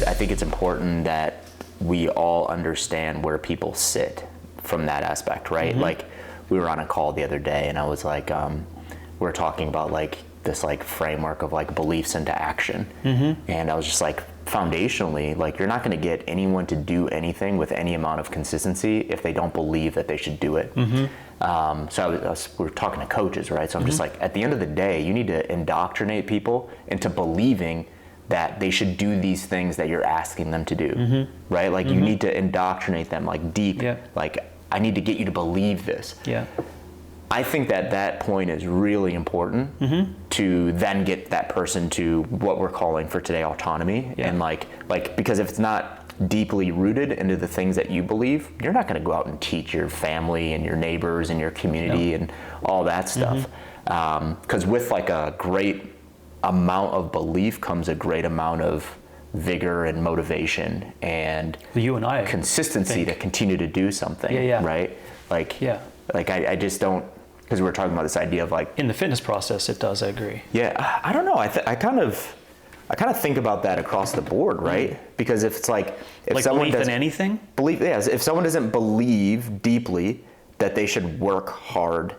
I think it's important that we all understand where people sit from that aspect, right? Like we were on a call the other day and I was like, we were talking about like this like framework of like beliefs into action. And I was just like, foundationally, like you're not going to get anyone to do anything with any amount of consistency if they don't believe that they should do it. So we were talking to coaches, right? So I'm just like, at the end of the day, you need to indoctrinate people into believing that they should do these things that you're asking them to do, right? Like you need to indoctrinate them like deep, like I need to get you to believe this. I think that point is really important to then get that person to what we're calling for today autonomy. And like because if it's not deeply rooted into the things that you believe, you're not going to go out and teach your family and your neighbors and your community and all that stuff. Because with like a great amount of belief comes a great amount of vigor and motivation and you and I consistency to continue to do something, right? Like, like I just don't, because we were talking about this idea of like in the fitness process, it does. I agree. I don't know. I kind of think about that across the board, right? Because if it's like if someone belief in anything, if someone doesn't believe deeply that they should work hard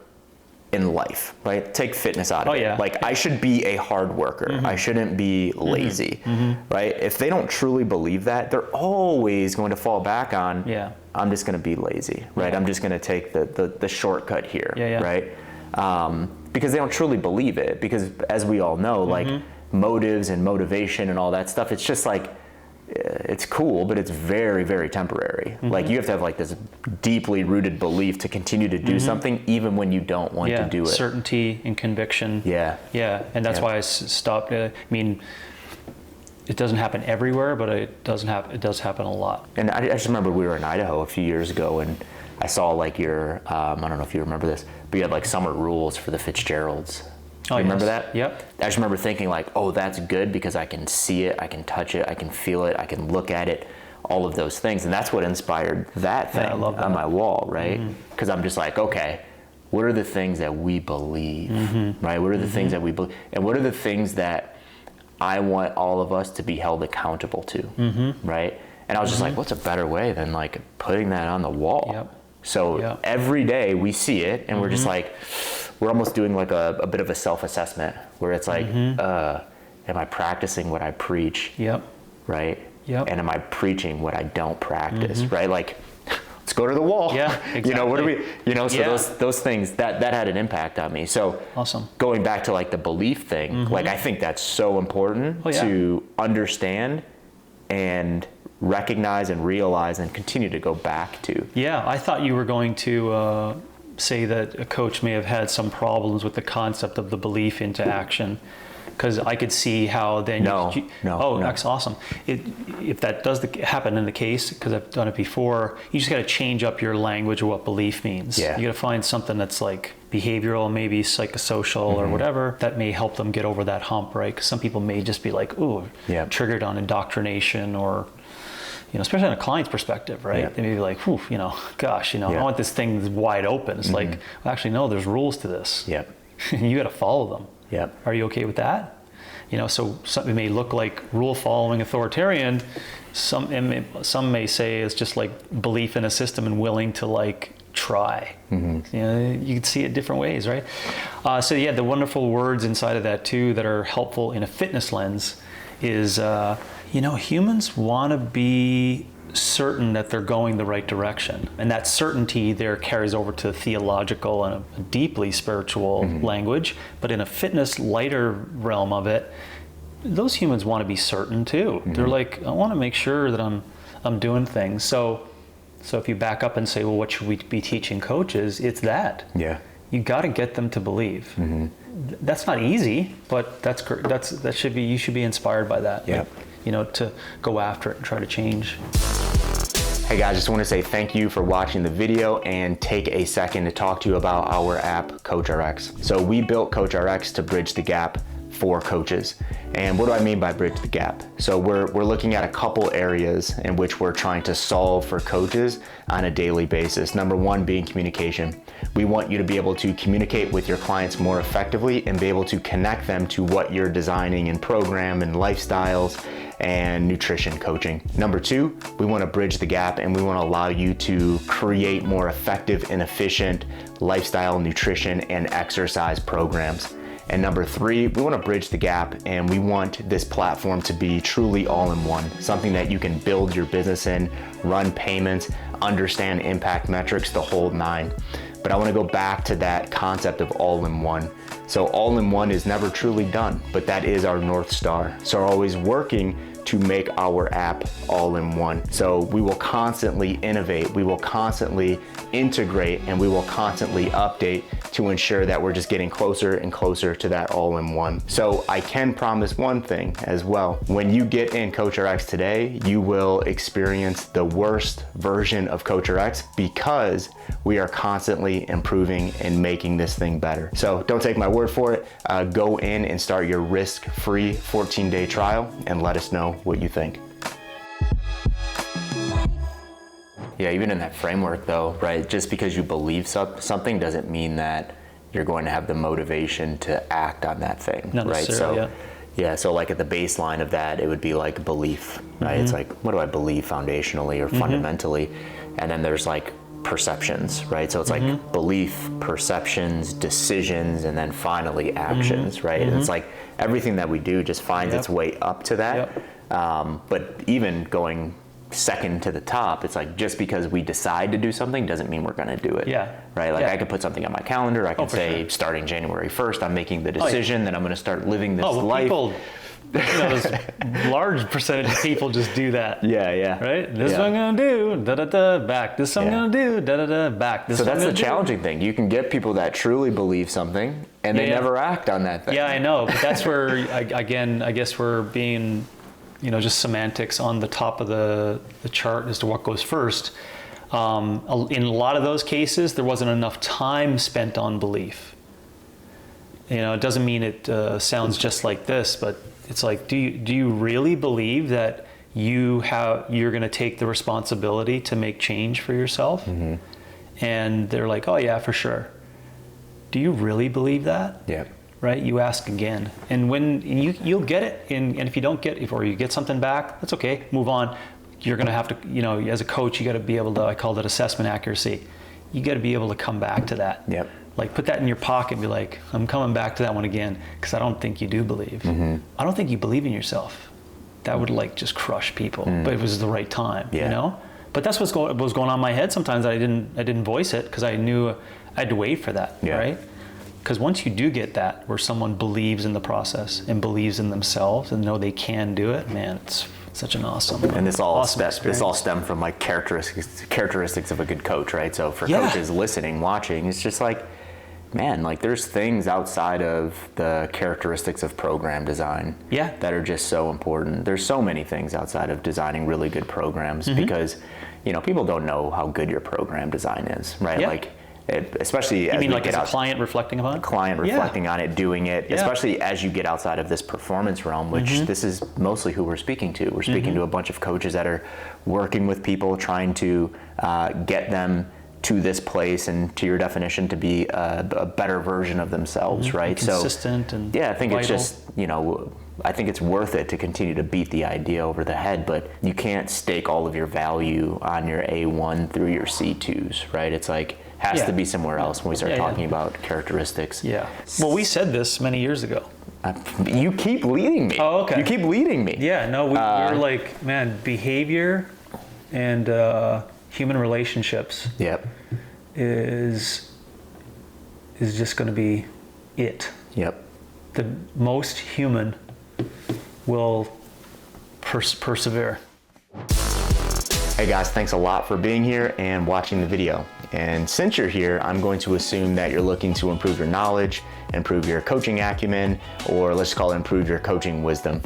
in life, right? Take fitness out of it. Like I should be a hard worker. I shouldn't be lazy, right? If they don't truly believe that, they're always going to fall back on, I'm just going to be lazy, right? I'm just going to take the shortcut here, right? Because they don't truly believe it. Because as we all know, like motives and motivation and all that stuff, it's just like, it's cool, but it's very, very temporary. Like you have to have like this deeply rooted belief to continue to do something even when you don't want to do it. Certainty and conviction. And that's why I stopped. I mean, it doesn't happen everywhere, but it does happen a lot. And I just remember we were in Idaho a few years ago and I saw like your, I don't know if you remember this, but you had like summer rules for the Fitzgeralds. You remember that? Yep. I just remember thinking like, oh, that's good because I can see it, I can touch it, I can feel it, I can look at it, all of those things. And that's what inspired that thing on my wall, right? Because I'm just like, okay, what are the things that we believe, right? What are the things that we believe? And what are the things that I want all of us to be held accountable to, right? And I was just like, what's a better way than like putting that on the wall? So every day we see it and we're just like, we're almost doing like a bit of a self-assessment where it's like, am I practicing what I preach? Right? And am I preaching what I don't practice? Right? Like, let's go to the wall. Exactly. You know, what do we, you know, so those things that had an impact on me. So going back to like the belief thing, like I think that's so important to understand and recognize and realize and continue to go back to. I thought you were going to say that a coach may have had some problems with the concept of the belief into action, because I could see how then that's awesome. If that does happen in the case, because I've done it before, you just got to change up your language of what belief means. You got to find something that's like behavioral, maybe psychosocial or whatever, that may help them get over that hump, right? Because some people may just be like, ooh, triggered on indoctrination, or you know, especially on a client's perspective, right? They may be like, whew, you know, gosh, you know, I want this thing wide open. It's like, well, actually, no, there's rules to this. You got to follow them. Are you okay with that? You know, so something may look like rule following authoritarian. Some may say it's just like belief in a system and willing to like try. You know, you can see it different ways, right? So the wonderful words inside of that too that are helpful in a fitness lens is, you know, humans want to be certain that they're going the right direction. And that certainty there carries over to theological and a deeply spiritual language. But in a fitness lighter realm of it, those humans want to be certain too. They're like, I want to make sure that I'm doing things. So if you back up and say, well, what should we be teaching coaches? It's that. You got to get them to believe. That's not easy, but you should be inspired by that. Like, you know, to go after it and try to change. Hey guys, just want to say thank you for watching the video and take a second to talk to you about our app, CoachRx. So we built CoachRx to bridge the gap for coaches. And what do I mean by bridge the gap? So we're looking at a couple areas in which we're trying to solve for coaches on a daily basis. Number one being communication. We want you to be able to communicate with your clients more effectively and be able to connect them to what you're designing in program and lifestyles and nutrition coaching. Number two, we want to bridge the gap and we want to allow you to create more effective and efficient lifestyle, nutrition, and exercise programs. And number three, we want to bridge the gap and we want this platform to be truly all-in-one, something that you can build your business in, run payments, understand impact metrics, the whole nine. But I want to go back to that concept of all-in-one. So all-in-one is never truly done, but that is our North Star. So we're always working to make our app all-in-one. So we will constantly innovate, we will constantly integrate, and we will constantly update to ensure that we're just getting closer and closer to that all-in-one. So I can promise one thing as well. When you get in CoachRx today, you will experience the worst version of CoachRx because we are constantly improving and making this thing better. So don't take my word for it. Go in and start your risk-free 14-day trial and let us know what you think. Yeah, even in that framework though, right? Just because you believe something doesn't mean that you're going to have the motivation to act on that thing, Not right? So, yeah. Yeah, so like at the baseline of that, it would be like belief, right? It's like, what do I believe foundationally or fundamentally? And then there's like perceptions, right? So it's like belief, perceptions, decisions, and then finally actions, right? And it's like everything that we do just finds its way up to that. But even going second to the top, it's like just because we decide to do something doesn't mean we're going to do it. Right? Like I could put something on my calendar. I can say starting January 1st, I'm making the decision that I'm going to start living this life. People, this large percentage of people just do that. Right? This is what I'm going to do, da-da-da, back. This is what I'm going to do, da-da-da, back. This so that's the challenging thing. You can get people that truly believe something and they never act on that thing. Yeah, I know. But that's where, again, I guess we're being, just semantics on the top of the chart as to what goes first. In a lot of those cases, there wasn't enough time spent on belief. It doesn't mean it sounds just like this, but it's like, do you really believe that you're going to take the responsibility to make change for yourself? And they're like, oh yeah, for sure. Do you really believe that? Yeah. Right? You ask again. And when you'll get it, and if you don't get it, or you get something back, that's okay, move on. You're going to have to, as a coach, you got to be able to, I called it assessment accuracy. You got to be able to come back to that. Yep. Like put that in your pocket and be like, I'm coming back to that one again, because I don't think you do believe. I don't think you believe in yourself. That would like just crush people, but it was the right time, But that's what was going on in my head sometimes. I didn't voice it because I knew I had to wait for that, right? Because once you do get that, where someone believes in the process and believes in themselves and know they can do it, man, it's such an awesome. And this all stemmed from like characteristics of a good coach, right? So for coaches listening, watching, it's just like, man, like there's things outside of the characteristics of program design that are just so important. There's so many things outside of designing really good programs because, people don't know how good your program design is, right? Like, especially as you mean like as a client reflecting upon it? Client reflecting on it, doing it, especially as you get outside of this performance realm, which this is mostly who we're speaking to. We're speaking to a bunch of coaches that are working with people, trying to get them to this place and to your definition to be a better version of themselves, right? Consistent and I think vital. It's just, I think it's worth it to continue to beat the idea over the head, but you can't stake all of your value on your A1 through your C2s, right? It's like, has to be somewhere else when we start talking about characteristics. Well, we said this many years ago. You keep leading me. Oh, okay. You keep leading me. Yeah, no, we're like, man, behavior and human relationships is just going to be it. The most human will persevere. Hey guys, thanks a lot for being here and watching the video. And since you're here, I'm going to assume that you're looking to improve your knowledge, improve your coaching acumen, or let's call it improve your coaching wisdom.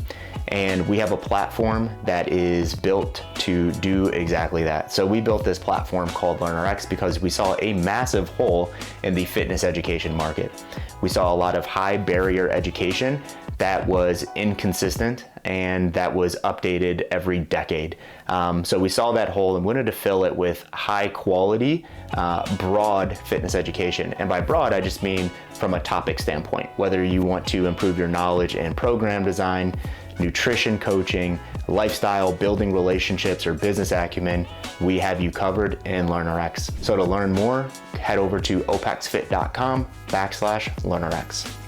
And we have a platform that is built to do exactly that. So we built this platform called LearnerX because we saw a massive hole in the fitness education market. We saw a lot of high barrier education that was inconsistent and that was updated every decade. So we saw that hole and wanted to fill it with high quality, broad fitness education. And by broad, I just mean from a topic standpoint, whether you want to improve your knowledge in program design, nutrition coaching, lifestyle, building relationships, or business acumen, we have you covered in LearnerX. So to learn more, head over to opexfit.com/LearnerX.